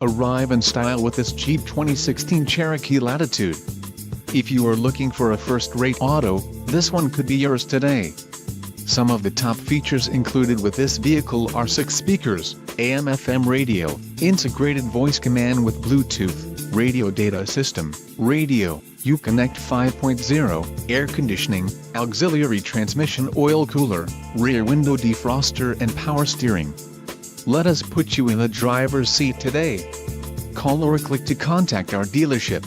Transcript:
Arrive in style with this Jeep 2016 Cherokee Latitude. If you are looking for a first-rate auto, this one could be yours today. Some of the top features included with this vehicle are 6 speakers, AM/FM radio, integrated voice command with Bluetooth, radio data system, radio, Uconnect 5.0, air conditioning, auxiliary transmission oil cooler, rear window defroster and power steering. Let us put you in the driver's seat today. Call or click to contact our dealership.